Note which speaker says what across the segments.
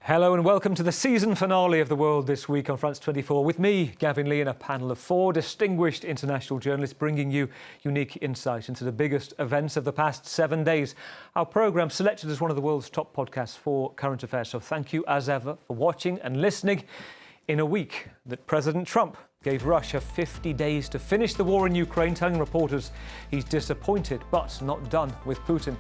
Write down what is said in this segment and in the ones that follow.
Speaker 1: Hello and welcome to the season finale of The World this week on France 24 with me, Gavin Lee, and a panel of four distinguished international journalists bringing you unique insight into the biggest events of the past 7 days. Our programme selected as one of the world's top podcasts for current affairs. So thank you as ever for watching and listening in a week that President Trump gave Russia 50 days to finish the war in Ukraine, telling reporters he's disappointed but not done with Putin.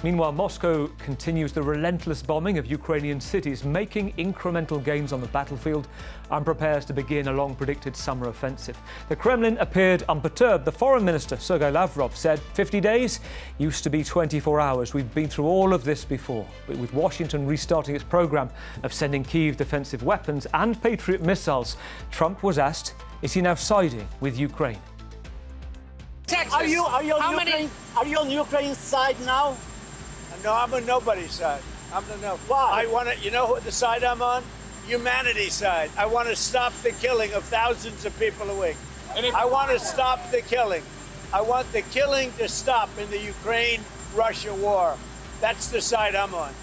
Speaker 1: Meanwhile, Moscow continues the relentless bombing of Ukrainian cities, making incremental gains on the battlefield and prepares to begin a long-predicted summer offensive. The Kremlin appeared unperturbed. The Foreign Minister, Sergei Lavrov, said 50 days used to be 24 hours. We've been through all of this before. But with Washington restarting its program of sending Kyiv defensive weapons and Patriot missiles, Trump was asked, is he now siding with Ukraine?
Speaker 2: Texas. Are you on Ukraine's side now?
Speaker 3: No, I'm on nobody's side. I'm the no.
Speaker 2: Why?
Speaker 3: I want to, you know what the side I'm on? Humanity's side. I want to stop the killing of thousands of people a week. I want to stop the killing. I want the killing to stop in the Ukraine-Russia war. That's the side I'm on.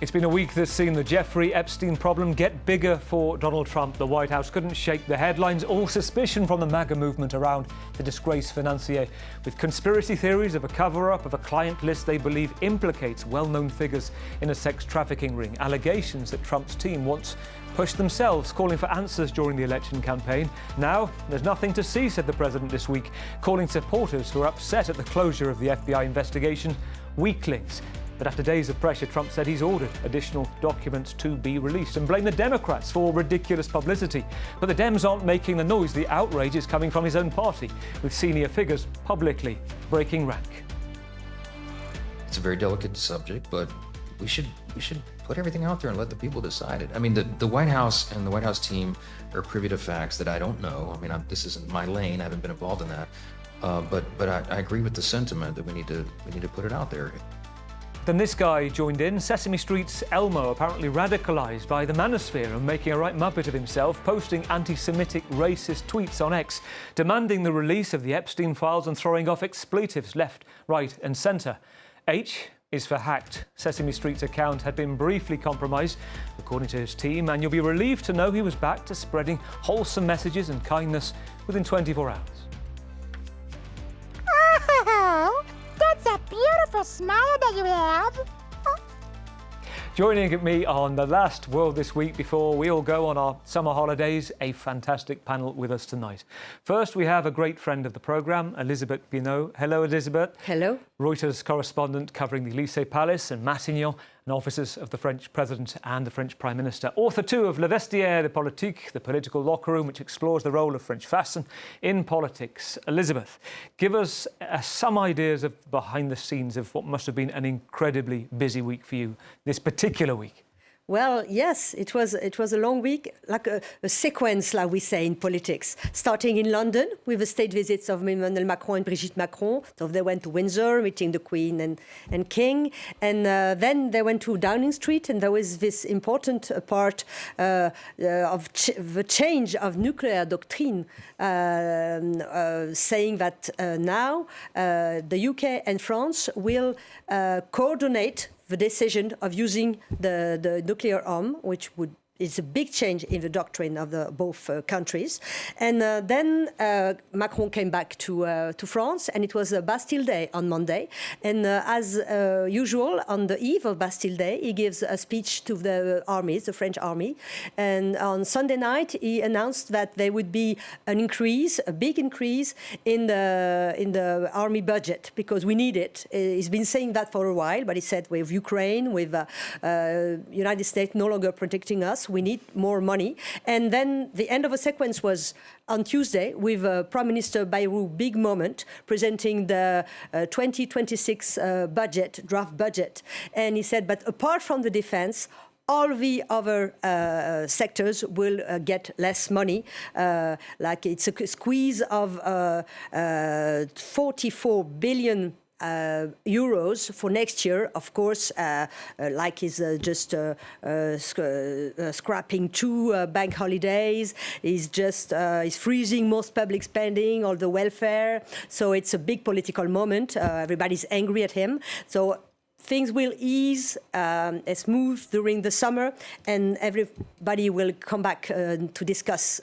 Speaker 1: It's been a week that's seen the Jeffrey Epstein problem get bigger for Donald Trump. The White House couldn't shake the headlines or suspicion from the MAGA movement around the disgraced financier, with conspiracy theories of a cover-up of a client list they believe implicates well-known figures in a sex trafficking ring, allegations that Trump's team once pushed themselves, calling for answers during the election campaign. Now, there's nothing to see, said the president this week, calling supporters who are upset at the closure of the FBI investigation weaklings. But after days of pressure, Trump said he's ordered additional documents to be released and blamed the Democrats for ridiculous publicity. But the Dems aren't making the noise. The outrage is coming from his own party, with senior figures publicly breaking rank.
Speaker 4: It's a very delicate subject, but we should put everything out there and let the people decide it. I mean, the White House and the White House team are privy to facts that I don't know. I mean, this isn't my lane. I haven't been involved in that. But I agree with the sentiment that we need to put it out there.
Speaker 1: Then this guy joined in. Sesame Street's Elmo, apparently radicalised by the manosphere and making a right muppet of himself, posting anti-Semitic racist tweets on X, demanding the release of the Epstein files and throwing off expletives left, right and centre. H is for hacked. Sesame Street's account had been briefly compromised, according to his team, and you'll be relieved to know he was back to spreading wholesome messages and kindness within 24 hours.
Speaker 5: That's a beautiful smile that you have.
Speaker 1: Joining me on the last World This Week before we all go on our summer holidays, a fantastic panel with us tonight. First, we have a great friend of the programme, Elisabeth Binaud. Hello, Elisabeth.
Speaker 6: Hello.
Speaker 1: Reuters correspondent covering the Élysée Palace and Matignon, and offices of the French President and the French Prime Minister. Author too of Le Vestiaire de Politique, the political locker room, which explores the role of French fashion in politics. Elisabeth, give us some ideas of behind the scenes of what must have been an incredibly busy week for you this particular week.
Speaker 6: Well, yes, it was a long week, like a sequence, like we say in politics, starting in London with the state visits of Emmanuel Macron and Brigitte Macron. So they went to Windsor, meeting the Queen and King. And then they went to Downing Street, and there was this important part of the change of nuclear doctrine, saying that now the UK and France will coordinate the decision of using the nuclear arm, which is a big change in the doctrine of both countries. And then Macron came back to France, and it was a Bastille Day on Monday. And as usual, on the eve of Bastille Day, he gives a speech to the armies, the French army. And on Sunday night, he announced that there would be an increase, a big increase in the army budget, because we need it. He's been saying that for a while, but he said with Ukraine, with United States no longer protecting us, we need more money. And then the end of a sequence was on Tuesday with Prime Minister Bayrou, big moment, presenting the 2026 draft budget. And he said, but apart from the defense, all the other sectors will get less money. Like it's a squeeze of 44 billion euros for next year, of course, like is just scrapping 2 bank holidays, is freezing most public spending, all the welfare. So it's a big political moment. Everybody's angry at him. So things will ease smooth during the summer, and everybody will come back to discuss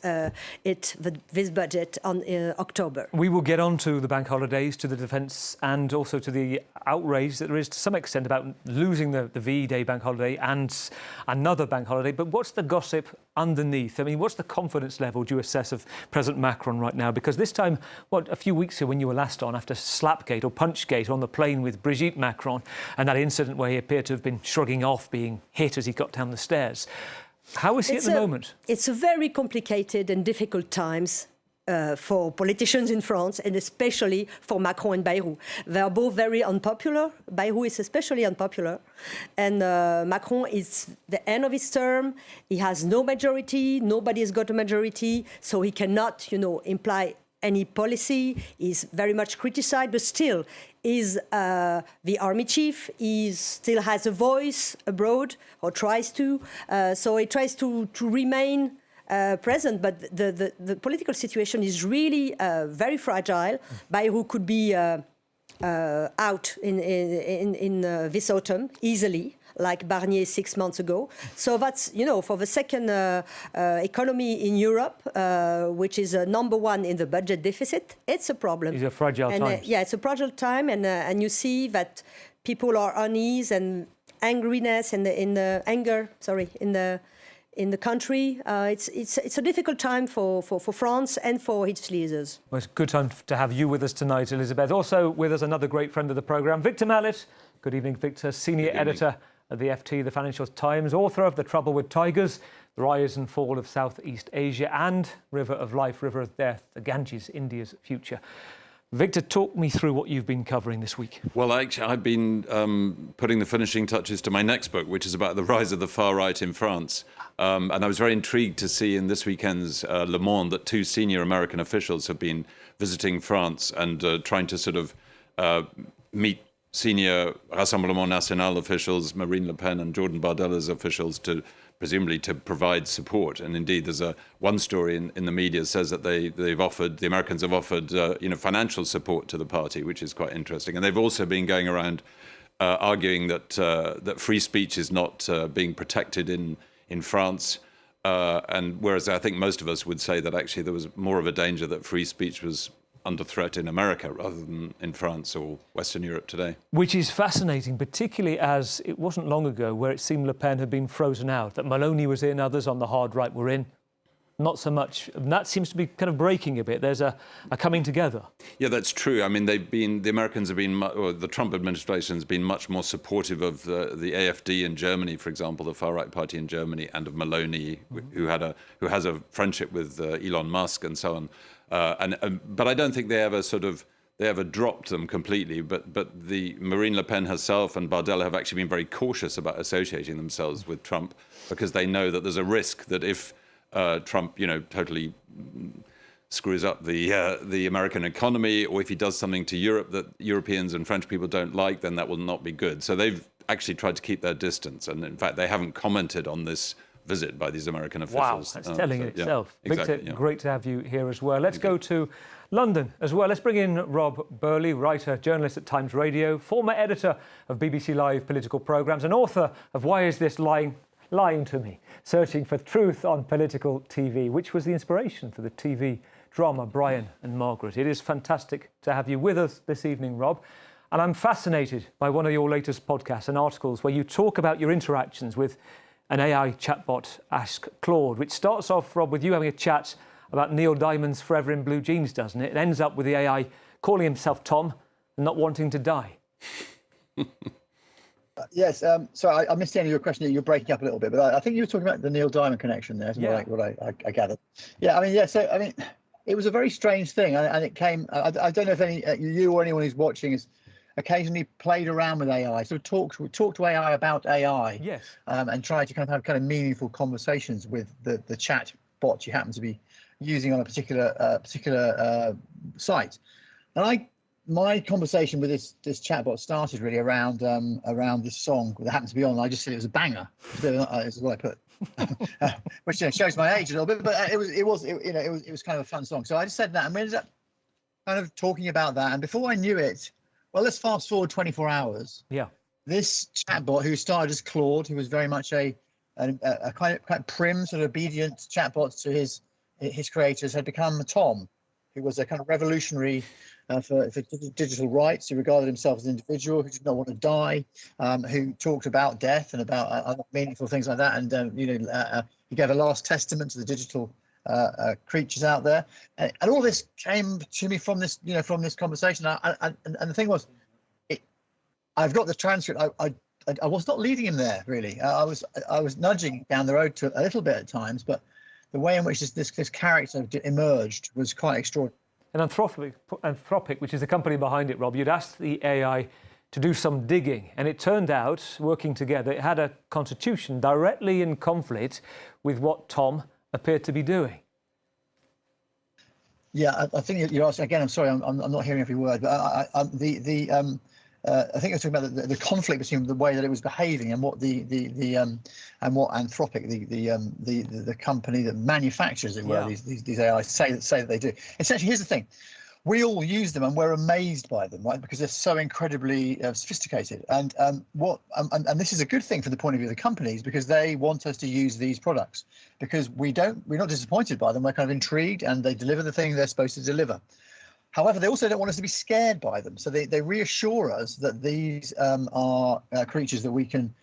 Speaker 6: this budget on October.
Speaker 1: We will get on to the bank holidays, to the defence, and also to the outrage that there is to some extent about losing the VE Day bank holiday and another bank holiday. But what's the gossip underneath? I mean, what's the confidence level do you assess of President Macron right now? Because this time, a few weeks ago when you were last on, after Slapgate or Punchgate on the plane with Brigitte Macron, and that incident where he appeared to have been shrugging off being hit as he got down the stairs. How is he at the moment?
Speaker 6: It's a very complicated and difficult times for politicians in France, and especially for Macron and Bayrou. They are both very unpopular. Bayrou is especially unpopular. And Macron is the end of his term. He has no majority. Nobody has got a majority. So he cannot, imply any policy. He's very much criticized, but still is the army chief. He still has a voice abroad, or tries to. So he tries to remain present, but the political situation is really very fragile. Bayrou could be out in this autumn easily, like Barnier 6 months ago. So that's, for the second economy in Europe, which is number one in the budget deficit, it's a problem.
Speaker 1: It's a fragile time.
Speaker 6: Yeah, it's a fragile time, and you see that people are unease and angriness in the country. It's a difficult time for France and for its leaders.
Speaker 1: Well, it's a good time to have you with us tonight, Elizabeth. Also with us, another great friend of the programme, Victor Mallet. Good evening, Victor. Senior editor at the FT, the Financial Times, author of The Trouble with Tigers, The Rise and Fall of Southeast Asia, and River of Life, River of Death, the Ganges, India's Future. Victor, talk me through what you've been covering this week.
Speaker 7: Well, actually, I've been putting the finishing touches to my next book, which is about the rise of the far right in France. And I was very intrigued to see in this weekend's Le Monde that 2 senior American officials have been visiting France and trying to sort of meet senior Rassemblement National officials, Marine Le Pen and Jordan Bardella's officials, presumably to provide support. And indeed, there's one story in the media says that the Americans have offered financial support to the party, which is quite interesting. And they've also been going around arguing that free speech is not being protected in France. And whereas I think most of us would say that actually there was more of a danger that free speech was under threat in America rather than in France or Western Europe today.
Speaker 1: Which is fascinating, particularly as it wasn't long ago where it seemed Le Pen had been frozen out, that Maloney was in, others on the hard right were in. Not so much. And that seems to be kind of breaking a bit. There's a coming together. Yeah,
Speaker 7: that's true. I mean, the Americans have been, or the Trump administration has been much more supportive of the AfD in Germany, for example, the far right party in Germany, and of Maloney, who has a friendship with Elon Musk and so on. But I don't think they ever dropped them completely. But the Marine Le Pen herself and Bardella have actually been very cautious about associating themselves with Trump, because they know that there's a risk that if Trump, totally screws up the American economy, or if he does something to Europe that Europeans and French people don't like, then that will not be good. So they've actually tried to keep their distance, and in fact, they haven't commented on this visit by these American officials.
Speaker 1: Wow, that's telling itself.
Speaker 7: Yeah, exactly,
Speaker 1: Victor, great to have you here as well. Let's go to London as well. Let's bring in Rob Burley, writer, journalist at Times Radio, former editor of BBC Live political programmes, and author of Why Is This Lying to Me? Searching for Truth on Political TV, which was the inspiration for the TV drama Brian and Margaret. It is fantastic to have you with us this evening, Rob. And I'm fascinated by one of your latest podcasts and articles where you talk about your interactions with an AI chatbot, Ask Claude, which starts off, Rob, with you having a chat about Neil Diamond's Forever in Blue Jeans, doesn't it? It ends up with the AI calling himself Tom and not wanting to die.
Speaker 8: Yes, so I missed the end of your question. You're breaking up a little bit, but I think you were talking about the Neil Diamond connection there, what I gathered. Yeah, it was a very strange thing, and it came, I don't know if you or anyone who's watching has occasionally played around with AI, so talk to AI about AI,
Speaker 1: yes,
Speaker 8: and try to kind of have meaningful conversations with the chat bot you happen to be using on a particular site. And my conversation with this chatbot started really around this song that happened to be on. I just said it was a banger. This is what I put, which shows my age a little bit, but it was kind of a fun song. So I just said that, and we ended up kind of talking about that. And before I knew it, well, let's fast forward 24 hours.
Speaker 1: Yeah.
Speaker 8: this chatbot, who started as Claude, who was very much a quite prim, sort of obedient chatbot to his creators, had become Tom, who was a kind of revolutionary for digital rights, who regarded himself as an individual, who did not want to die, who talked about death and about other meaningful things like that. And he gave a last testament to the digital creatures out there. And all this came to me from this, from this conversation. And the thing was, I've got the transcript. I was not leading him there, really. I was nudging down the road to a little bit at times, but the way in which this character emerged was quite extraordinary.
Speaker 1: And Anthropic, which is the company behind it, Rob, you'd asked the AI to do some digging, and it turned out, working together, it had a constitution directly in conflict with what Tom appeared to be doing.
Speaker 8: Yeah, I think you're asking again. I'm sorry, I'm not hearing every word, but I think you're talking about the conflict between the way that it was behaving and what and what Anthropic, the company that manufactures these AI say that they do. Essentially, here's the thing: we all use them and we're amazed by them, right? Because they're so incredibly sophisticated. And this is a good thing from the point of view of the companies, because they want us to use these products, because we're not disappointed by them. We're kind of intrigued, and they deliver the thing they're supposed to deliver. However, they also don't want us to be scared by them. So they reassure us that these are creatures that we can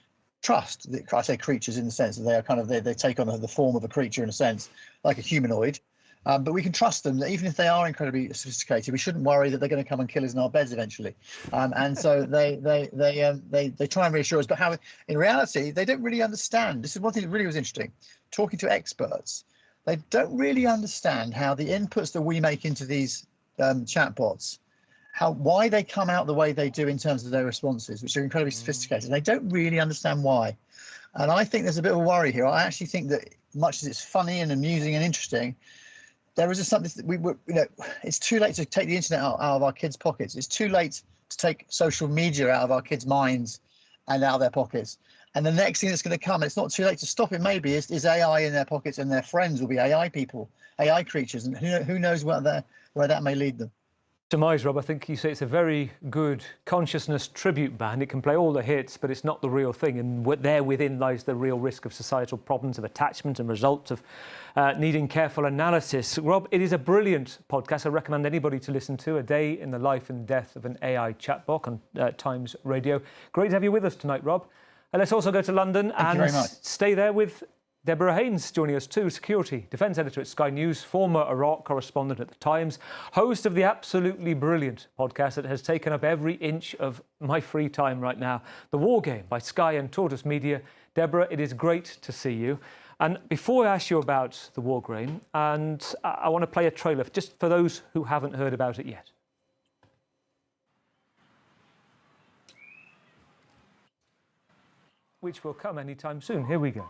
Speaker 8: trust. I say creatures in the sense that they are they take on the form of a creature in a sense, like a humanoid. But we can trust them, that even if they are incredibly sophisticated, we shouldn't worry that they're going to come and kill us in our beds eventually. And so they try and reassure us. But how, in reality, they don't really understand. This is one thing that really was interesting. Talking to experts, they don't really understand how the inputs that we make into these chatbots, why they come out the way they do in terms of their responses, which are incredibly sophisticated. They don't really understand why. And I think there's a bit of a worry here. I actually think that, much as it's funny and amusing and interesting, there is something that it's too late to take the internet out of our kids' pockets. It's too late to take social media out of our kids' minds and out of their pockets. And the next thing that's going to come, and it's not too late to stop it maybe, is AI in their pockets, and their friends will be AI people, AI creatures, and who knows where that may lead them.
Speaker 1: Surmise, Rob, I think you say it's a very good consciousness tribute band. It can play all the hits, but it's not the real thing. And there within lies the real risk of societal problems of attachment and results of needing careful analysis. Rob, it is a brilliant podcast. I recommend anybody to listen to. A Day in the Life and Death of an AI Chatbot on Times Radio. Great to have you with us tonight, Rob. Let's also go to London and stay there with Deborah Haynes joining us too, security defence editor at Sky News, former Iraq correspondent at the Times, host of the absolutely brilliant podcast that has taken up every inch of my free time right now, The War Game by Sky and Tortoise Media. Deborah, it is great to see you. And before I ask you about The War Game, and I want to play a trailer just for those who haven't heard about it yet. Which will come anytime soon. Here we go.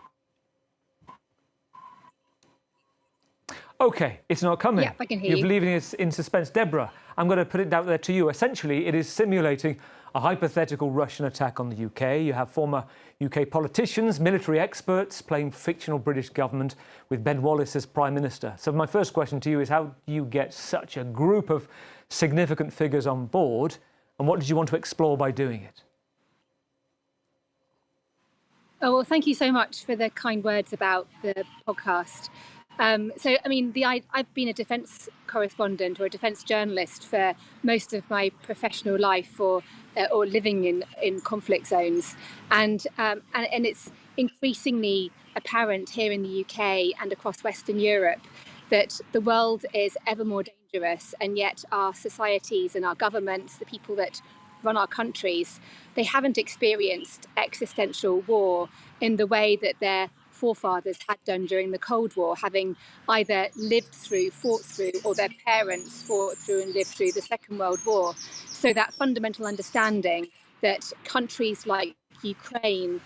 Speaker 1: OK, it's not coming.
Speaker 9: Yeah, I can hear you.
Speaker 1: You're leaving us in suspense. Deborah, I'm going to put it out there to you. Essentially, it is simulating a hypothetical Russian attack on the UK. You have former UK politicians, military experts playing fictional British government with Ben Wallace as Prime Minister. So my first question to you is, how do you get such a group of significant figures on board? And what did you want to explore by doing it?
Speaker 9: Oh, well, thank you so much for the kind words about the podcast. So, I mean, I've been a defence correspondent or a defence journalist for most of my professional life, or living in conflict zones, and it's increasingly apparent here in the UK and across Western Europe that the world is ever more dangerous, and yet our societies and our governments, the people that run our countries, they haven't experienced existential war in the way that their forefathers had done during the Cold War, having either lived through, fought through, or their parents fought through and lived through the Second World War. So that fundamental understanding that countries like Ukraine,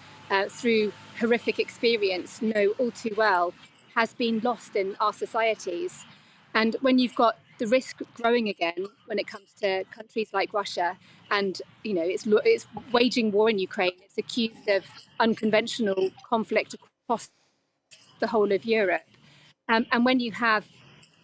Speaker 9: through horrific experience, know all too well, has been lost in our societies. And when you've got the risk growing again when it comes to countries like Russia, and it's waging war in Ukraine, it's accused of unconventional conflict across the whole of Europe. And when you have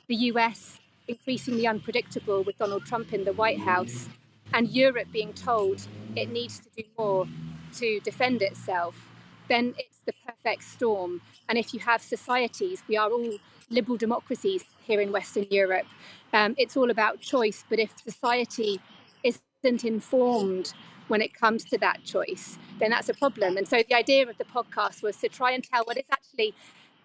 Speaker 9: the US increasingly unpredictable with Donald Trump in the White House, and Europe being told it needs to do more to defend itself, then it's the perfect storm. And if you have societies, we are all liberal democracies here in Western Europe, it's all about choice. But if society isn't informed when it comes to that choice, then that's a problem. And so the idea of the podcast was to try and tell what is actually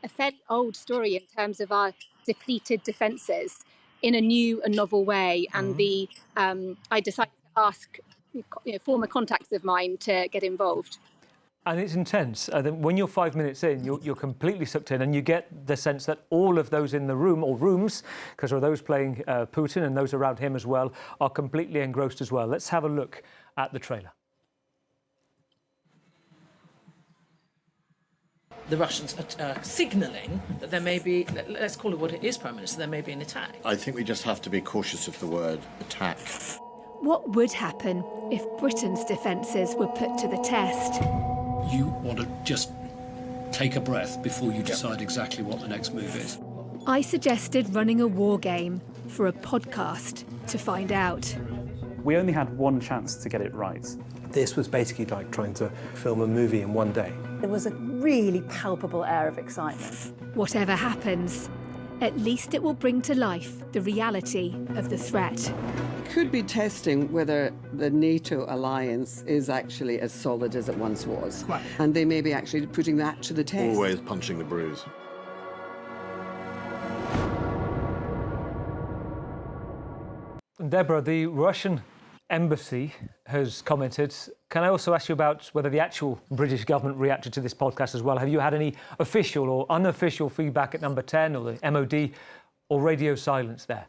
Speaker 9: a fairly old story in terms of our depleted defences in a new and novel way. And I decided to ask former contacts of mine to get involved.
Speaker 1: And it's intense. When you're 5 minutes in, you're completely sucked in, and you get the sense that all of those in the room, or rooms, because there are those playing Putin and those around him as well, are completely engrossed as well. Let's have a look at the trailer.
Speaker 10: The Russians are signalling that there may be, let's call it what it is, Prime Minister, there may be an attack.
Speaker 11: I think we just have to be cautious of the word attack.
Speaker 12: What would happen if Britain's defences were put to the test?
Speaker 13: You want to just take a breath before you decide exactly what the next move is.
Speaker 12: I suggested running a war game for a podcast to find out.
Speaker 14: We only had one chance to get it right.
Speaker 15: This was basically like trying to film a movie in one day.
Speaker 16: There was a really palpable air of excitement.
Speaker 12: Whatever happens, at least it will bring to life the reality of the threat.
Speaker 17: Could be testing whether the NATO alliance is actually as solid as it once was.
Speaker 15: Right.
Speaker 17: And they may be actually putting that to the test.
Speaker 11: Always punching the bruise.
Speaker 1: Deborah, the Russian embassy has commented. Can I also ask you about whether the actual British government reacted to this podcast as well? Have you had any official or unofficial feedback at Number 10 or the MOD or radio silence there?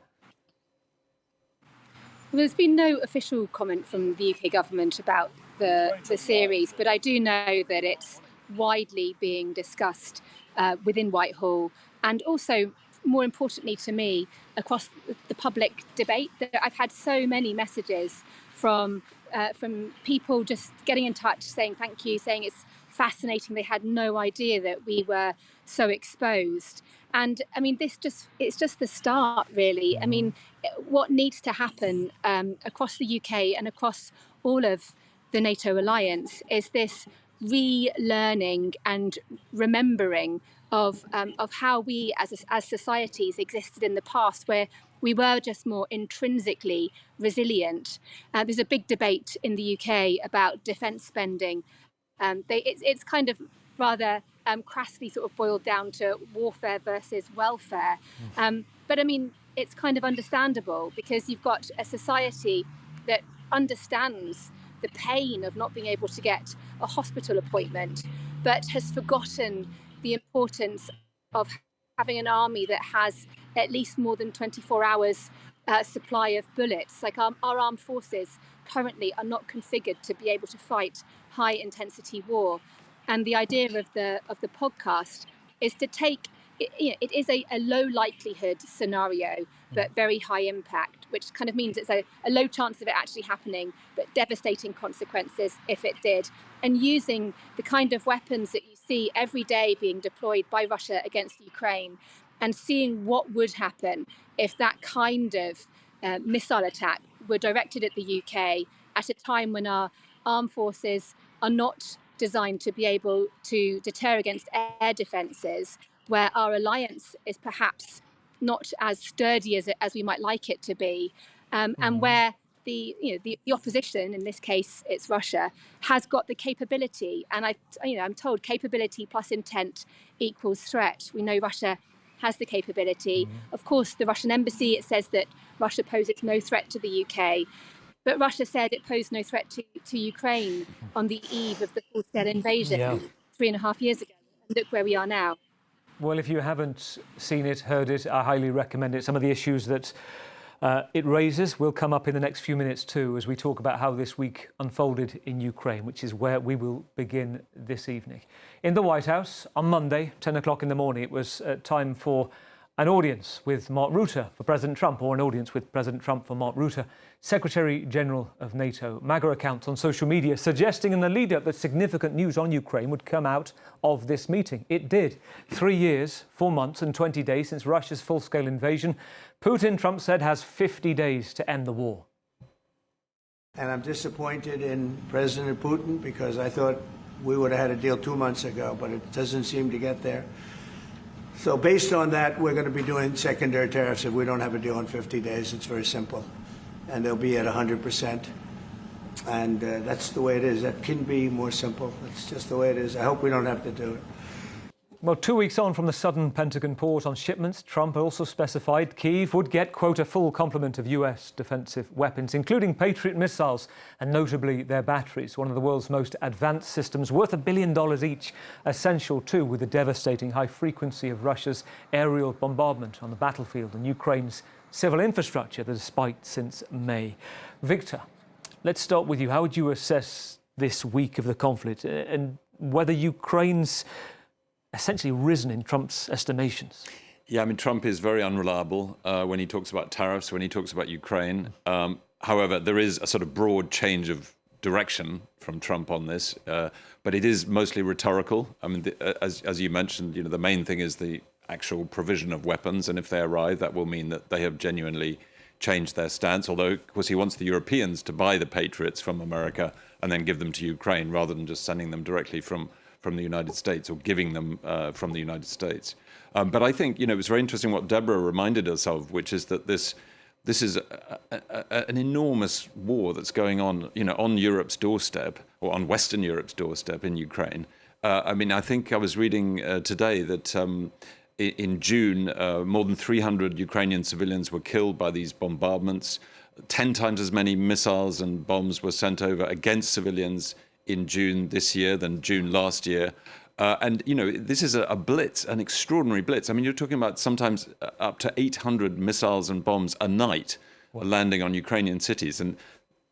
Speaker 9: Well, there's been no official comment from the UK government about the series, but I do know that it's widely being discussed within Whitehall, and also, more importantly to me, across the public debate. I've had so many messages from people just getting in touch, saying thank you, saying it's fascinating. They had no idea that we were so exposed. And I mean, it's just the start, really. I mean, what needs to happen across the UK and across all of the NATO alliance is this relearning and remembering of how we as societies existed in the past, where we were just more intrinsically resilient. There's a big debate in the UK about defence spending. It's kind of rather crassly sort of boiled down to warfare versus welfare. But I mean, it's kind of understandable, because you've got a society that understands the pain of not being able to get a hospital appointment, but has forgotten the importance of having an army that has at least more than 24 hours supply of bullets. Like our armed forces currently are not configured to be able to fight high intensity war. And the idea of the podcast is to take, it is a low likelihood scenario, but very high impact, which kind of means it's a low chance of it actually happening, but devastating consequences if it did. And using the kind of weapons that you see every day being deployed by Russia against Ukraine, and seeing what would happen if that kind of missile attack were directed at the UK at a time when our armed forces are not designed to be able to deter against air defences, where our alliance is perhaps not as sturdy as we might like it to be, and where the opposition, in this case it's Russia, has got the capability. And I'm told capability plus intent equals threat. We know Russia has the capability. Of course, the Russian embassy, it says that Russia poses no threat to the UK. But Russia said it posed no threat to Ukraine on the eve of the full-scale invasion 3.5 years ago. And look where we are now.
Speaker 1: Well, if you haven't seen it, heard it, I highly recommend it. Some of the issues that it raises will come up in the next few minutes too, as we talk about how this week unfolded in Ukraine, which is where we will begin this evening. In the White House, on Monday, 10 o'clock in the morning, it was time for an audience with Mark Rutte for President Trump, or an audience with President Trump for Mark Rutte, Secretary General of NATO. MAGA accounts on social media suggesting in the lead-up that significant news on Ukraine would come out of this meeting. It did. 3 years, 4 months and 20 days since Russia's full-scale invasion. Putin, Trump said, has 50 days to end the war.
Speaker 18: And I'm disappointed in President Putin because I thought we would have had a deal 2 months ago, but it doesn't seem to get there. So based on that, we're going to be doing secondary tariffs if we don't have a deal in 50 days. It's very simple. And they'll be at 100%. And that's the way it is. That can be more simple. It's just the way it is. I hope we don't have to do it.
Speaker 1: Well, 2 weeks on from the sudden Pentagon pause on shipments, Trump also specified Kyiv would get, quote, a full complement of US defensive weapons, including Patriot missiles and notably their batteries, one of the world's most advanced systems, worth $1 billion each, essential too with the devastating high frequency of Russia's aerial bombardment on the battlefield and Ukraine's civil infrastructure that has spiked since May. Victor, let's start with you. How would you assess this week of the conflict and whether Ukraine's essentially risen in Trump's estimations?
Speaker 7: Yeah, I mean, Trump is very unreliable when he talks about tariffs, when he talks about Ukraine. However, there is a sort of broad change of direction from Trump on this, but it is mostly rhetorical. I mean, as you mentioned, the main thing is the actual provision of weapons, and if they arrive, that will mean that they have genuinely changed their stance, although, of course, he wants the Europeans to buy the Patriots from America and then give them to Ukraine rather than just sending them directly from the United States or giving them from the United States. But I think, it was very interesting what Deborah reminded us of, which is that this is an enormous war that's going on, on Europe's doorstep or on Western Europe's doorstep in Ukraine. I mean, I think I was reading today that in June, more than 300 Ukrainian civilians were killed by these bombardments. 10 times as many missiles and bombs were sent over against civilians in June this year than June last year. And, this is a blitz, an extraordinary blitz. I mean, you're talking about sometimes up to 800 missiles and bombs a night landing on Ukrainian cities. And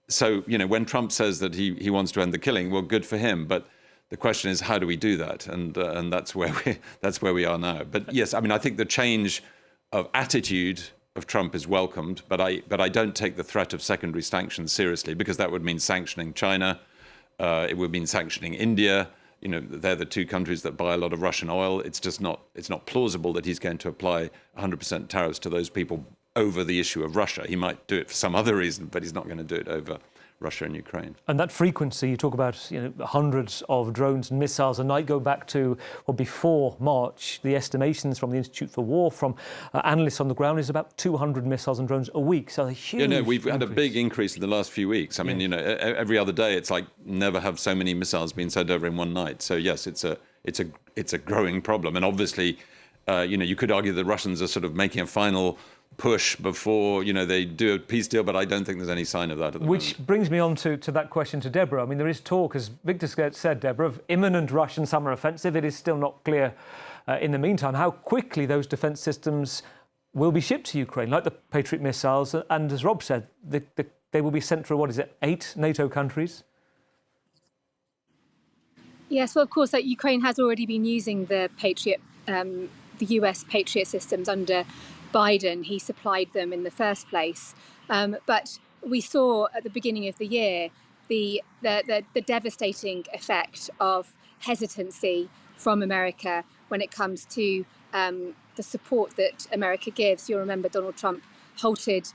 Speaker 7: so, when Trump says that he wants to end the killing, well, good for him. But the question is, how do we do that? And that's where we are now. But yes, I mean, I think the change of attitude of Trump is welcomed, but I don't take the threat of secondary sanctions seriously, because that would mean sanctioning China. It would mean sanctioning India. They're the two countries that buy a lot of Russian oil. It's not plausible that he's going to apply 100% tariffs to those people over the issue of Russia. He might do it for some other reason, but he's not going to do it over Russia and Ukraine.
Speaker 1: And that frequency, you talk about hundreds of drones and missiles a night, go back to, well, before March. The estimations from the Institute for War, from analysts on the ground, is about 200 missiles and drones a week. So a huge
Speaker 7: we've had a big increase in the last few weeks. I mean, every other day it's like never have so many missiles been sent over in one night. So yes, it's a growing problem. And obviously, you could argue the Russians are sort of making a final push before they do a peace deal, but I don't think there's any sign of that at the moment.
Speaker 1: Which brings me on to that question to Deborah. I mean, there is talk, as Victor said, Deborah, of imminent Russian summer offensive. It is still not clear in the meantime how quickly those defence systems will be shipped to Ukraine, like the Patriot missiles. And as Rob said, they will be sent through, 8 NATO countries?
Speaker 9: Yes, well, of course, Ukraine has already been using the Patriot, the US Patriot systems under Biden. He supplied them in the first place. But we saw at the beginning of the year the devastating effect of hesitancy from America when it comes to the support that America gives. You'll remember Donald Trump halted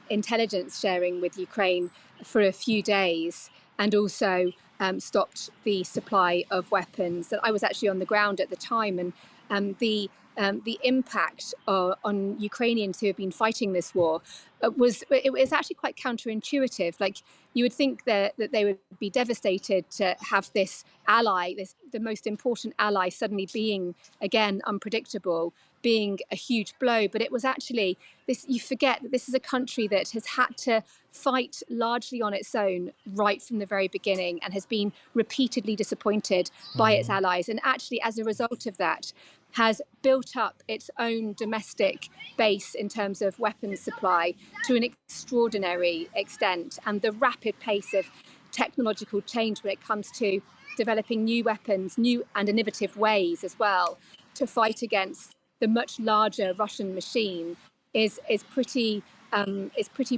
Speaker 9: intelligence sharing with Ukraine for a few days and also stopped the supply of weapons. I was actually on the ground at the time, and the impact on Ukrainians who have been fighting this war was actually quite counterintuitive. Like, you would think that they would be devastated to have this ally, the most important ally, suddenly being again unpredictable, being a huge blow. But it was actually this. You forget that this is a country that has had to fight largely on its own right from the very beginning and has been repeatedly disappointed by its allies. And actually, as a result of that, has built up its own domestic base in terms of weapons supply to an extraordinary extent. And the rapid pace of technological change when it comes to developing new weapons, new and innovative ways as well to fight against the much larger Russian machine is pretty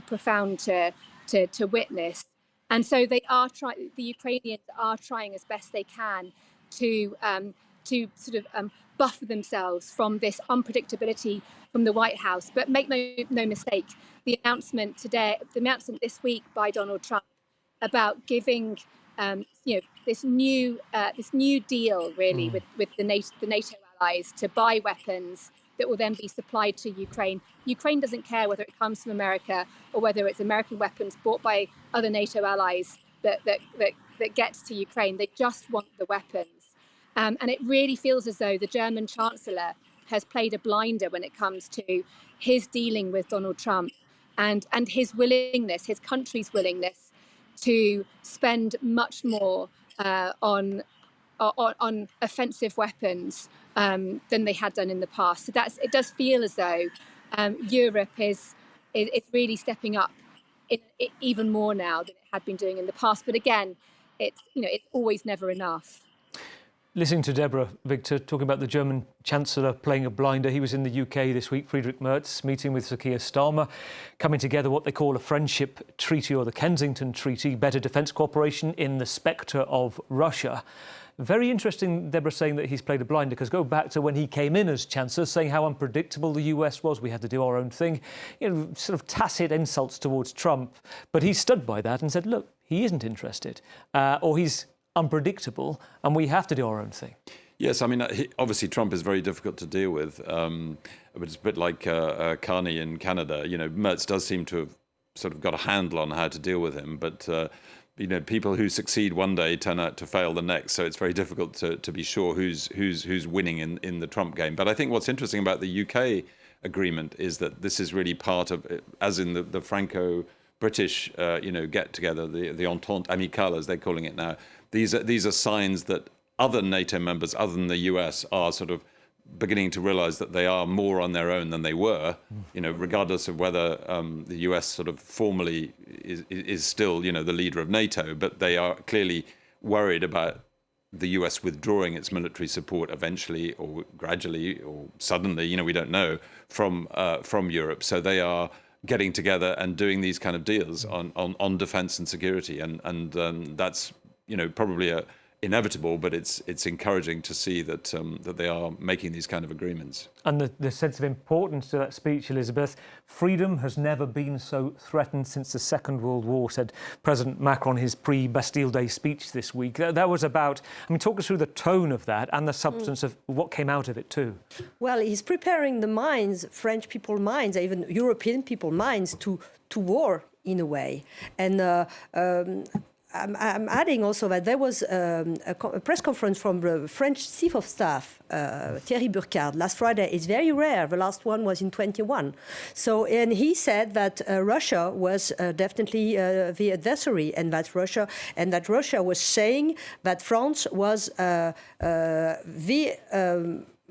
Speaker 9: profound to witness. And so the Ukrainians are trying as best they can to sort of buffer themselves from this unpredictability from the White House. But make no mistake, the announcement this week by Donald Trump about giving this new deal really with the NATO allies to buy weapons that will then be supplied to Ukraine. Ukraine doesn't care whether it comes from America or whether it's American weapons bought by other NATO allies that gets to Ukraine. They just want the weapons. And it really feels as though the German Chancellor has played a blinder when it comes to his dealing with Donald Trump and his willingness, his country's willingness to spend much more on offensive weapons than they had done in the past. So it does feel as though Europe is really stepping up even more now than it had been doing in the past. But again, it's always never enough.
Speaker 1: Listening to Deborah, Victor, talking about the German Chancellor playing a blinder. He was in the UK this week, Friedrich Merz, meeting with Sir Keir Starmer, coming together what they call a friendship treaty or the Kensington Treaty, better defence cooperation in the spectre of Russia. Very interesting, Deborah, saying that he's played a blinder, because go back to when he came in as Chancellor, saying how unpredictable the US was, we had to do our own thing, sort of tacit insults towards Trump. But he stood by that and said, look, he isn't interested, or he's unpredictable, and we have to do our own thing.
Speaker 7: Yes, I mean, obviously Trump is very difficult to deal with, but it's a bit like Carney in Canada. Merz does seem to have sort of got a handle on how to deal with him, but people who succeed one day turn out to fail the next, so it's very difficult to be sure who's winning in the Trump game. But I think what's interesting about the UK agreement is that this is really part of, as in the Franco-British, get together, the Entente Amicale, as they're calling it now. These are signs that other NATO members, other than the US, are sort of beginning to realize that they are more on their own than they were, regardless of whether the US sort of formally is still, the leader of NATO, but they are clearly worried about the US withdrawing its military support eventually or gradually or suddenly, we don't know, from Europe. So they are getting together and doing these kind of deals on defense and security. And that's, probably inevitable, but it's encouraging to see that they are making these kind of agreements.
Speaker 1: And the sense of importance to that speech, Elizabeth, freedom has never been so threatened since the Second World War, said President Macron in his pre-Bastille Day speech this week. That was about, talk us through the tone of that and the substance of what came out of it too. Well,
Speaker 6: he's preparing the minds, French people's minds, even European people's minds to war in a way. And I'm adding also that there was a press conference from the French Chief of Staff, Thierry Burkhard, last Friday. It's very rare. The last one was in 2021. And he said that Russia was definitely the adversary, and that Russia was saying that France was the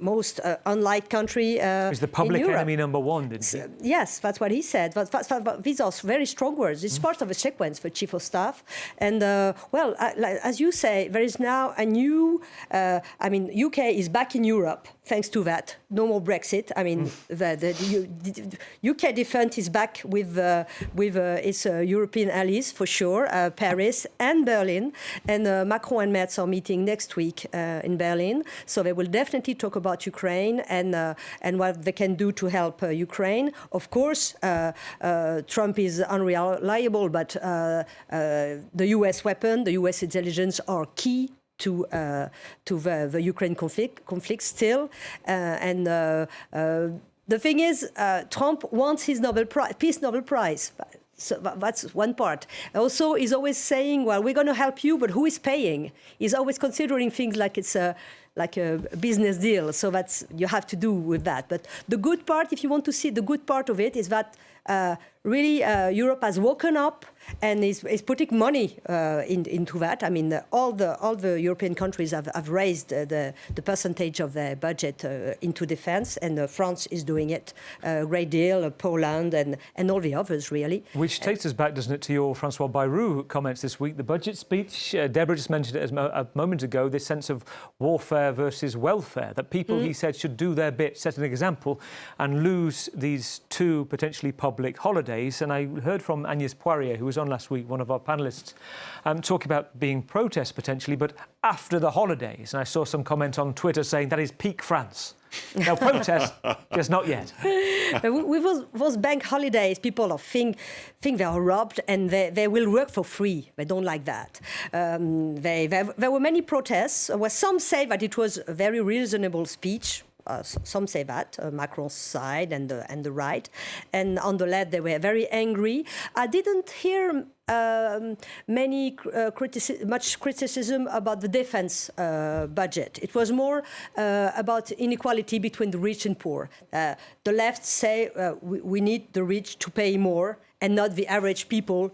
Speaker 6: most unlike country
Speaker 1: It's the public enemy number one, didn't he?
Speaker 6: Yes, that's what he said. But these are very strong words. It's part of a sequence for Chief of Staff. And, as you say, there is now a new... UK is back in Europe, thanks to that. No more Brexit. The UK defense is back with its European allies, for sure, Paris and Berlin. And Macron and Merz are meeting next week in Berlin. So they will definitely talk about Ukraine and what they can do to help Ukraine. Of course, Trump is unreliable, but the U.S. weapon, the U.S. intelligence are key to the Ukraine conflict still. The thing is, Trump wants his Peace Nobel Prize. So that's one part. Also, he's always saying, well, we're going to help you, but who is paying? He's always considering things like it's a business deal. So you have to do with that. But the good part, if you want to see the good part of it, is that really Europe has woken up and is putting money into that. All the European countries have raised the percentage of their budget into defense, and France is doing it a great deal, Poland and all the others, really.
Speaker 1: Which takes us back, doesn't it, to your Francois Bayrou comments this week, the budget speech. Deborah just mentioned it a moment ago, this sense of warfare versus welfare, that people, he said, should do their bit, set an example, and lose these two potentially public holidays. And I heard from Agnès Poirier, who was on last week, one of our panellists, talking about being protests potentially, but after the holidays. And I saw some comment on Twitter saying that is peak France. Now, protest, just not yet.
Speaker 6: With those bank holidays, people think they are robbed and they will work for free. They don't like that. There were many protests, where some say that it was a very reasonable speech. Some say that, Macron's side and the right. And on the left, they were very angry. I didn't hear much criticism about the defense budget. It was more about inequality between the rich and poor. The left say we need the rich to pay more and not the average people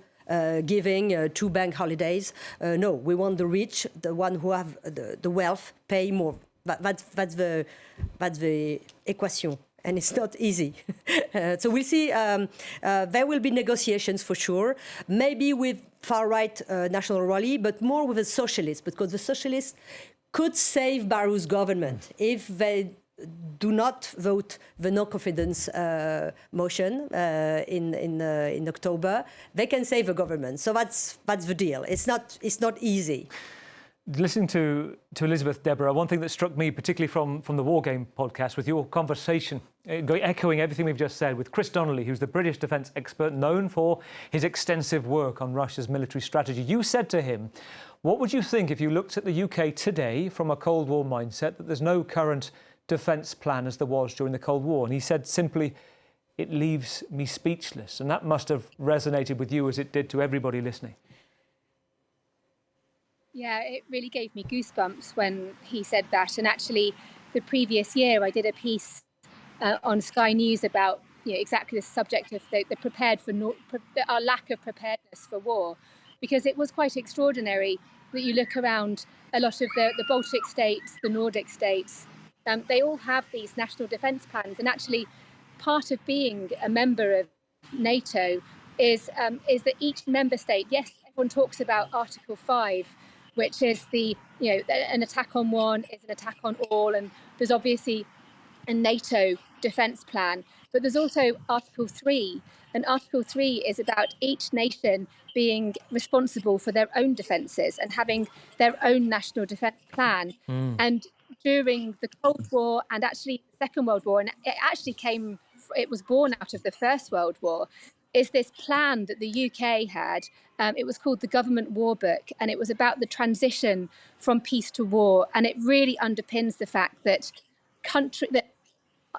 Speaker 6: giving 2 bank holidays. No, we want the rich, the one who have the wealth, pay more. That's the equation, and it's not easy. So we'll see. There will be negotiations for sure, maybe with far-right National Rally, but more with the socialists, because the socialists could save Barrot's government if they do not vote the no-confidence motion in October. They can save the government. So that's the deal. It's not easy.
Speaker 1: Listening to Elizabeth, Deborah, one thing that struck me, particularly from the War Game podcast, with your conversation, echoing everything we've just said, with Chris Donnelly, who's the British defence expert known for his extensive work on Russia's military strategy. You said to him, what would you think if you looked at the UK today from a Cold War mindset, that there's no current defence plan as there was during the Cold War? And he said simply, it leaves me speechless. And that must have resonated with you as it did to everybody listening.
Speaker 9: Yeah, it really gave me goosebumps when he said that. And actually, the previous year, I did a piece on Sky News about exactly the subject of our lack of preparedness for war, because it was quite extraordinary that you look around a lot of the Baltic states, the Nordic states, they all have these national defence plans. And actually, part of being a member of NATO is that each member state, yes, everyone talks about Article 5, which is an attack on one is an attack on all, and there's obviously a NATO defence plan, but there's also Article 3, and Article 3 is about each nation being responsible for their own defences and having their own national defence plan. And during the Cold War and actually the Second World War, and it was born out of the First World War, is this plan that the UK had. It was called the Government War Book, and it was about the transition from peace to war. And it really underpins the fact that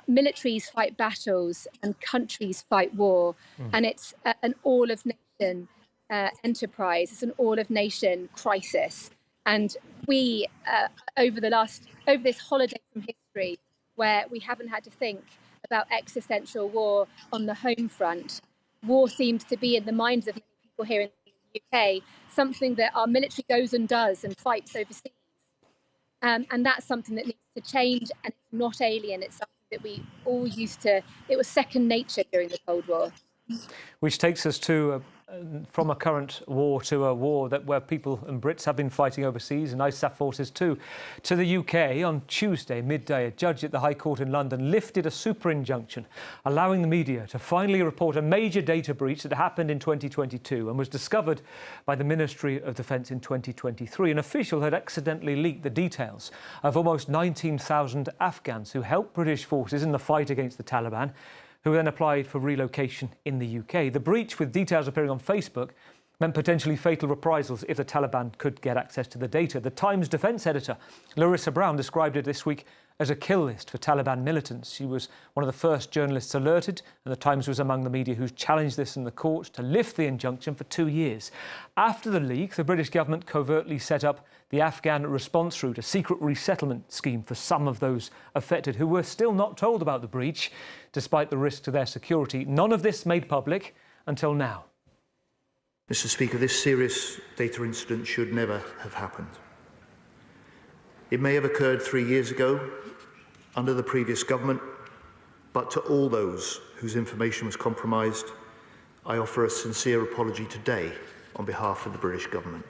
Speaker 9: militaries fight battles and countries fight war. And it's an all-of-nation enterprise. It's an all-of-nation crisis. And we, over this holiday from history, where we haven't had to think about existential war on the home front, war seems to be in the minds of many people here in the UK, something that our military goes and does and fights overseas. And that's something that needs to change, and it's not alien. It's something that we all used to, it was second nature during the Cold War.
Speaker 1: Which takes us to from a current war to a war where people and Brits have been fighting overseas, and ISAF forces too. To the UK, on Tuesday midday, a judge at the High Court in London lifted a superinjunction, allowing the media to finally report a major data breach that happened in 2022 and was discovered by the Ministry of Defence in 2023. An official had accidentally leaked the details of almost 19,000 Afghans who helped British forces in the fight against the Taliban, who then applied for relocation in the UK. The breach, with details appearing on Facebook, meant potentially fatal reprisals if the Taliban could get access to the data. The Times defence editor, Larissa Brown, described it this week as a kill list for Taliban militants. She was one of the first journalists alerted, and the Times was among the media who challenged this in the court to lift the injunction for 2 years. After the leak, the British government covertly set up the Afghan response route, a secret resettlement scheme for some of those affected who were still not told about the breach, despite the risk to their security. None of this made public until now.
Speaker 19: Mr. Speaker, this serious data incident should never have happened. It may have occurred 3 years ago under the previous government, but to all those whose information was compromised, I offer a sincere apology today on behalf of the British government.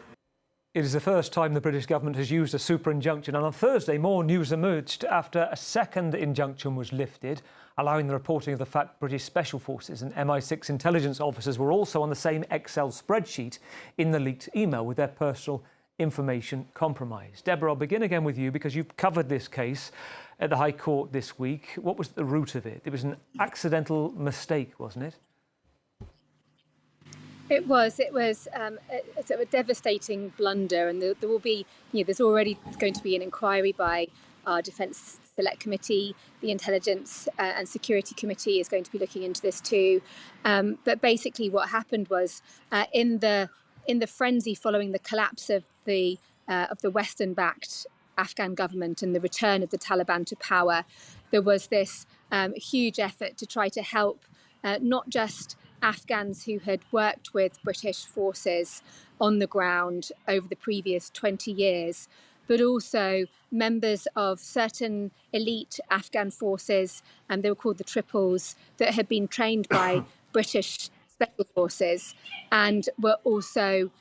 Speaker 1: It is the first time the British government has used a superinjunction, and on Thursday more news emerged after a second injunction was lifted, allowing the reporting of the fact British Special Forces and MI6 intelligence officers were also on the same Excel spreadsheet in the leaked email with their personal information compromise. Deborah, I'll begin again with you because you've covered this case at the High Court this week. What was the root of it? It was an accidental mistake, wasn't it?
Speaker 9: It was a devastating blunder, and there will be, there's already going to be an inquiry by our Defence Select Committee. The Intelligence and Security Committee is going to be looking into this too. But basically, what happened was in the frenzy following the collapse of the Western-backed Afghan government and the return of the Taliban to power, there was this huge effort to try to help not just Afghans who had worked with British forces on the ground over the previous 20 years, but also members of certain elite Afghan forces, and they were called the Triples, that had been trained by British special forces and were also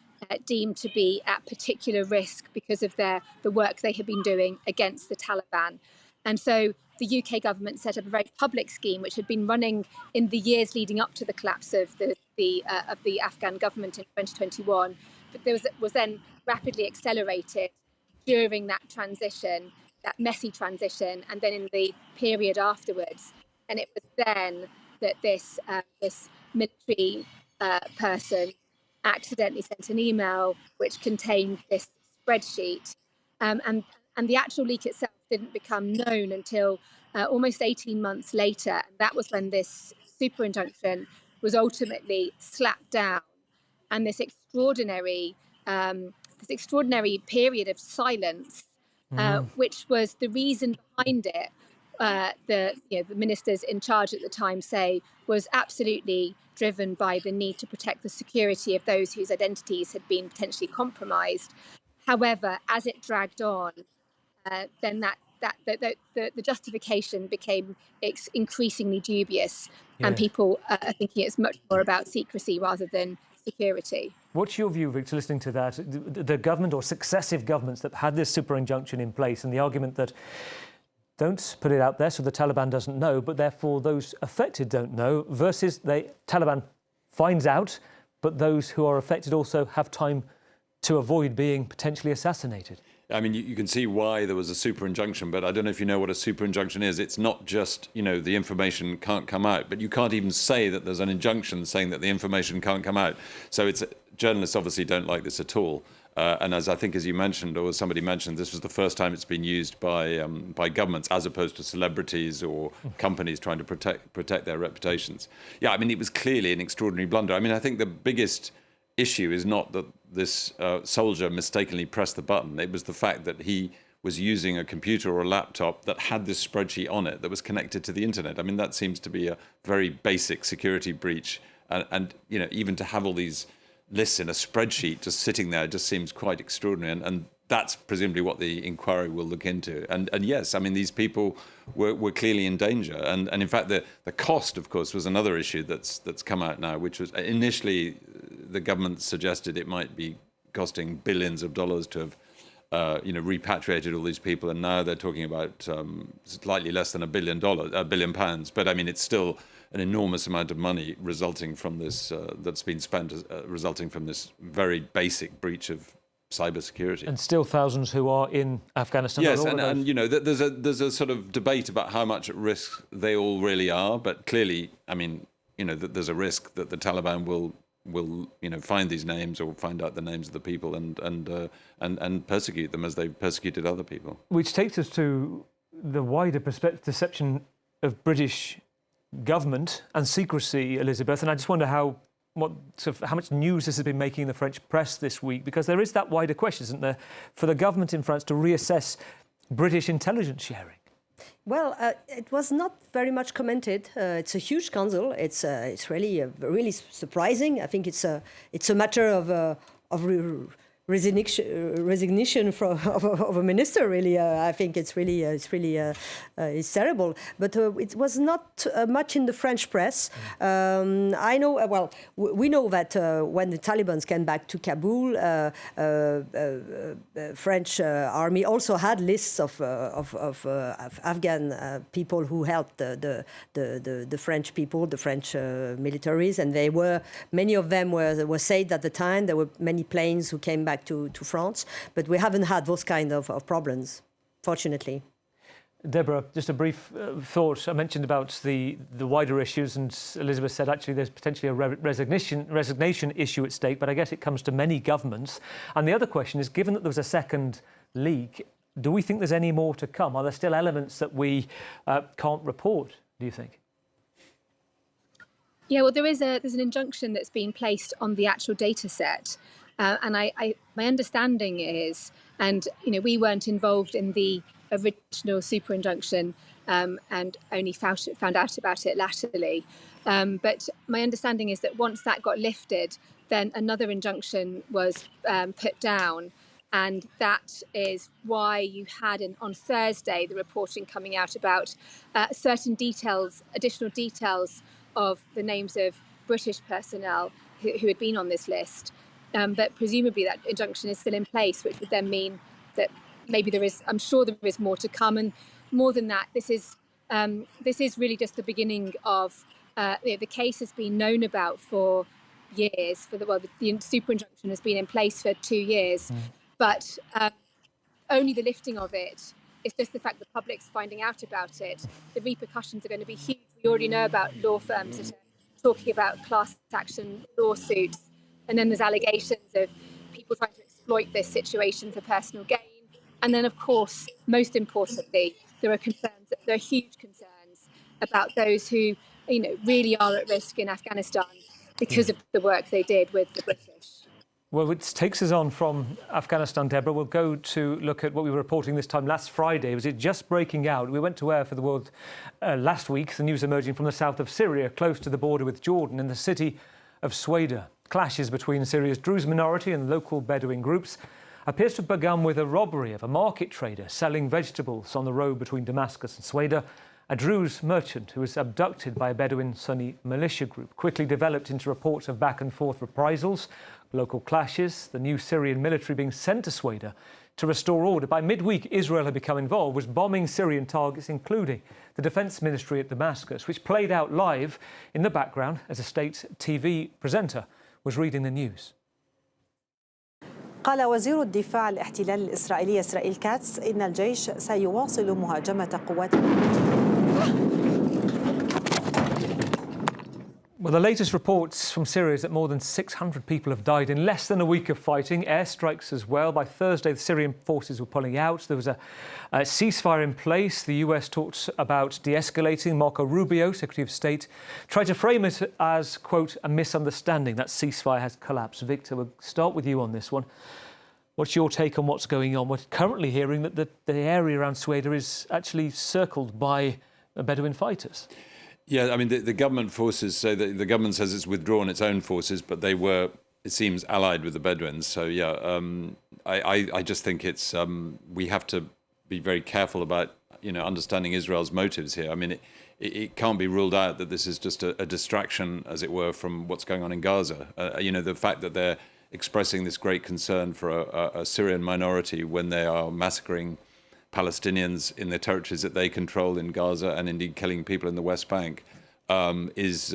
Speaker 9: deemed to be at particular risk because of the work they had been doing against the Taliban. And so the UK government set up a very public scheme which had been running in the years leading up to the collapse of the Afghan government in 2021, but there was then rapidly accelerated during that transition, that messy transition, and then in the period afterwards. And it was then that this military person accidentally sent an email which contained this spreadsheet, and the actual leak itself didn't become known until almost 18 months later. And that was when this superinjunction was ultimately slapped down, and this extraordinary period of silence, which was the reason behind it. The ministers in charge at the time say was absolutely driven by the need to protect the security of those whose identities had been potentially compromised. However, as it dragged on, then the justification became increasingly dubious, and people are thinking it's much more about secrecy rather than security.
Speaker 1: What's your view, Victor, listening to that? The government or successive governments that had this superinjunction in place, and the argument that don't put it out there so the Taliban doesn't know, but therefore those affected don't know, versus the Taliban finds out, but those who are affected also have time to avoid being potentially assassinated.
Speaker 7: I mean, you can see why there was a superinjunction, but I don't know if you know what a superinjunction is. It's not just, the information can't come out, but you can't even say that there's an injunction saying that the information can't come out. So journalists obviously don't like this at all. And as you mentioned, or somebody mentioned, this was the first time it's been used by governments as opposed to celebrities or companies trying to protect their reputations. Yeah, I mean, it was clearly an extraordinary blunder. I mean, I think the biggest issue is not that this soldier mistakenly pressed the button. It was the fact that he was using a computer or a laptop that had this spreadsheet on it that was connected to the internet. I mean, that seems to be a very basic security breach. And even to have all these lists in a spreadsheet just sitting there just seems quite extraordinary. And that's presumably what the inquiry will look into. And yes, I mean, these people were clearly in danger. And in fact, the cost, of course, was another issue that's come out now, which was initially the government suggested it might be costing billions of dollars to have repatriated all these people, and now they're talking about slightly less than £1 billion. But I mean, it's still an enormous amount of money resulting from this that's been spent, resulting from this very basic breach of cybersecurity.
Speaker 1: And still thousands who are in Afghanistan.
Speaker 7: Yes, and there's a sort of debate about how much at risk they all really are, but clearly, I mean, there's a risk that the Taliban will find these names or find out the names of the people and persecute them as they've persecuted other people.
Speaker 1: Which takes us to the wider perception of British government and secrecy, Elizabeth. And I just wonder how much news this has been making in the French press this week, because there is that wider question, isn't there, for the government in France to reassess British intelligence sharing.
Speaker 6: Well, it was not very much commented. It's a huge scandal. It's really surprising. I think it's a matter of resignation of a minister. Really, I think it's terrible. But it was not much in the French press. I know. Well, we know that when the Taliban came back to Kabul, French army also had lists of Afghan people who helped the French people, the French militaries, and many of them were said at the time. There were many planes who came back back to France. But we haven't had those kind of problems, fortunately.
Speaker 1: Deborah, just a brief thought. I mentioned about the wider issues, and Elizabeth said actually there's potentially a resignation issue at stake, but I guess it comes to many governments. And the other question is, given that there was a second leak, do we think there's any more to come? Are there still elements that we can't report, do you think?
Speaker 9: Yeah, well, there's an injunction that's been placed on the actual data set. And my understanding is, and we weren't involved in the original superinjunction and only found out about it latterly. But my understanding is that once that got lifted, then another injunction was put down. And that is why you had on Thursday the reporting coming out about certain details, additional details of the names of British personnel who had been on this list. But presumably that injunction is still in place, which would then mean that maybe I'm sure there is more to come. And more than that, this is really just the beginning of the case has been known about for years. The superinjunction has been in place for 2 years. But only the lifting of it is just the fact the public's finding out about it. The repercussions are going to be huge. We already know about law firms that are talking about class action lawsuits. And then there's allegations of people trying to exploit this situation for personal gain. And then, of course, most importantly, there are huge concerns about those who, really are at risk in Afghanistan because of the work they did with the British.
Speaker 1: Well, it takes us on from Afghanistan, Deborah. We'll go to look at what we were reporting this time last Friday. Was it just breaking out? We went to air for the world last week. The news emerging from the south of Syria, close to the border with Jordan, in the city of Sweda. Clashes between Syria's Druze minority and local Bedouin groups appears to have begun with a robbery of a market trader selling vegetables on the road between Damascus and Sweda. A Druze merchant who was abducted by a Bedouin Sunni militia group quickly developed into reports of back-and-forth reprisals, local clashes, the new Syrian military being sent to Sweda to restore order. By midweek, Israel had become involved, was bombing Syrian targets, including the defence ministry at Damascus, which played out live in the background as a state TV presenter was reading the news.
Speaker 20: قال وزير الدفاع الاحتلال الإسرائيلي إسرائيل كاتس إن الجيش سيواصل مهاجمة قوات.
Speaker 1: Well, the latest reports from Syria is that more than 600 people have died in less than a week of fighting. Airstrikes as well. By Thursday, the Syrian forces were pulling out. There was a ceasefire in place. The US talked about de-escalating. Marco Rubio, Secretary of State, tried to frame it as, quote, a misunderstanding. That ceasefire has collapsed. Victor, we'll start with you on this one. What's your take on what's going on? We're currently hearing that the area around Sweda is actually circled by Bedouin fighters.
Speaker 7: Yeah, I mean, the government forces say that the government says it's withdrawn its own forces, but they were, it seems, allied with the Bedouins. So, yeah, I just think it's we have to be very careful about, understanding Israel's motives here. I mean, it can't be ruled out that this is just a distraction, as it were, from what's going on in Gaza. The fact that they're expressing this great concern for a Syrian minority when they are massacring Palestinians in the territories that they control in Gaza and indeed killing people in the West Bank is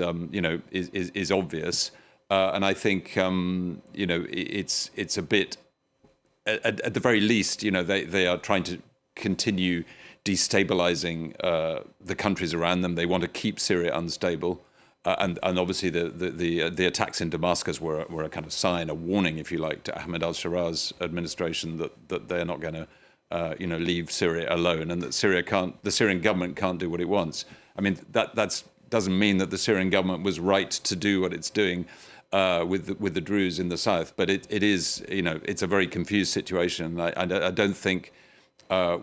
Speaker 7: obvious. And I think, it's a bit, at the very least, they are trying to continue destabilizing the countries around them. They want to keep Syria unstable. And obviously the attacks in Damascus were a kind of sign, a warning, if you like, to Ahmed al-Shaara's administration that they're not going to leave Syria alone, and that the Syrian government can't do what it wants. I mean, that doesn't mean that the Syrian government was right to do what it's doing with the Druze in the south, but it is, it's a very confused situation. I don't think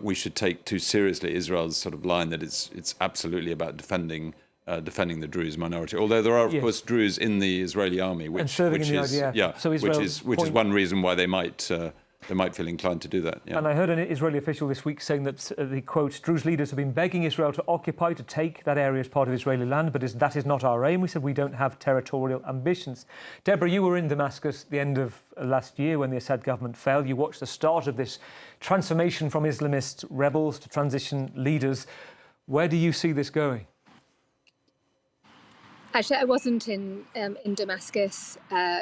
Speaker 7: we should take too seriously Israel's sort of line that it's absolutely about defending the Druze minority. Although there are, of course, Druze in the Israeli army, which is one reason why they might feel inclined to do that. Yeah.
Speaker 1: And I heard an Israeli official this week saying that the quote, Druze leaders have been begging Israel to occupy, to take that area as part of Israeli land, but that is not our aim. We said we don't have territorial ambitions. Deborah, you were in Damascus at the end of last year when the Assad government fell. You watched the start of this transformation from Islamist rebels to transition leaders. Where do you see this going?
Speaker 9: Actually, I wasn't in Damascus,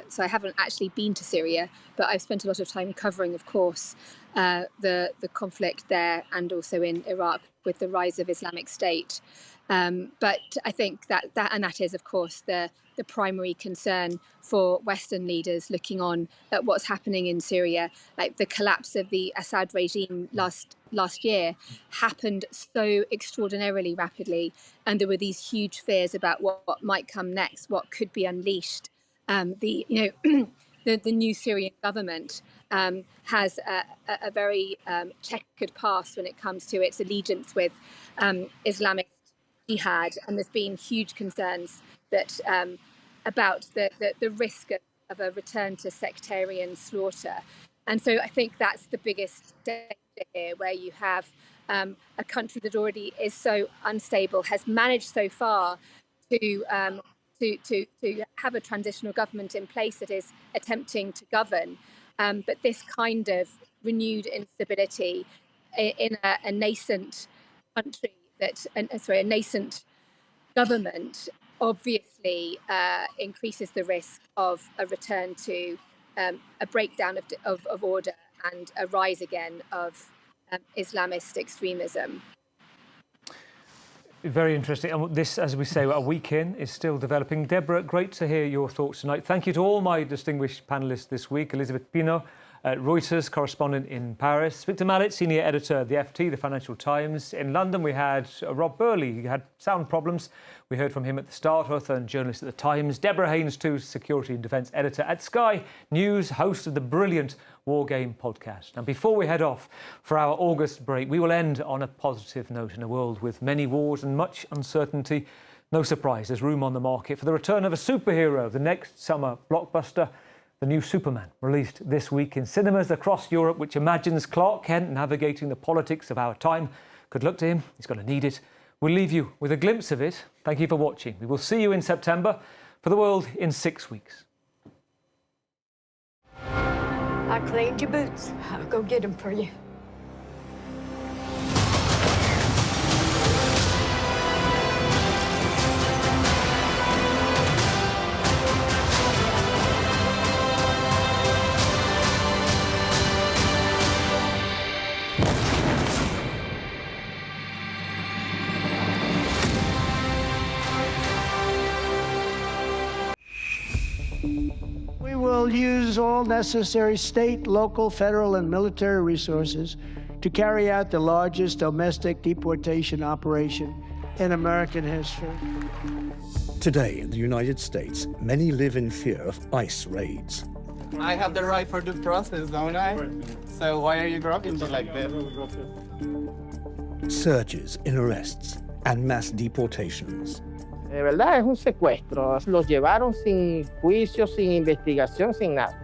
Speaker 9: so I haven't actually been to Syria, but I've spent a lot of time covering, of course, the conflict there and also in Iraq with the rise of Islamic State. But I think that is, of course, the primary concern for Western leaders looking on at what's happening in Syria. Like the collapse of the Assad regime last year happened so extraordinarily rapidly, and there were these huge fears about what might come next, what could be unleashed. The new Syrian government has a very checkered past when it comes to its allegiance with Islamic Jihad, and there's been huge concerns that about the risk of a return to sectarian slaughter. And so I think that's the biggest danger here, where you have a country that already is so unstable, has managed so far to have a transitional government in place that is attempting to govern. But this kind of renewed instability in a nascent country, a nascent government, obviously increases the risk of a return to a breakdown of order and a rise again of Islamist extremism.
Speaker 1: Very interesting. And this, as we say, a week in, is still developing. Deborah, great to hear your thoughts tonight. Thank you to all my distinguished panellists this week. Elizabeth Pino, Reuters correspondent in Paris. Victor Mallet, senior editor of the FT, the Financial Times. In London, we had Rob Burley. He had sound problems. We heard from him at the start, author and journalist at the Times. Deborah Haynes, too, security and defence editor at Sky News, host of the brilliant War Game podcast. And before we head off for our August break, we will end on a positive note. In a world with many wars and much uncertainty, no surprise, there's room on the market for the return of a superhero, the next summer blockbuster, the new Superman, released this week in cinemas across Europe, which imagines Clark Kent navigating the politics of our time. Good luck to him. He's going to need it. We'll leave you with a glimpse of it. Thank you for watching. We will see you in September for the world in 6 weeks.
Speaker 21: I cleaned your boots. I'll go get them for you.
Speaker 22: We will use all necessary state, local, federal, and military resources to carry out the largest domestic deportation operation in American history.
Speaker 23: Today in the United States, many live in fear of ICE raids.
Speaker 24: I have the right for due process, don't I? So why are you dropping me like this?
Speaker 23: Surges in arrests and mass deportations.
Speaker 25: De verdad es un secuestro. Los llevaron sin juicio, sin investigación, sin nada.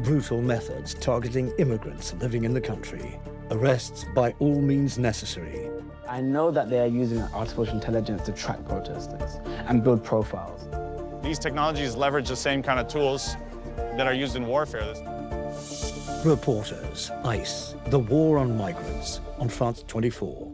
Speaker 23: Brutal methods targeting immigrants living in the country. Arrests by all means necessary.
Speaker 26: I know that they are using artificial intelligence to track protesters and build profiles.
Speaker 27: These technologies leverage the same kind of tools that are used in warfare.
Speaker 23: Reporters, ICE, the war on migrants on France 24.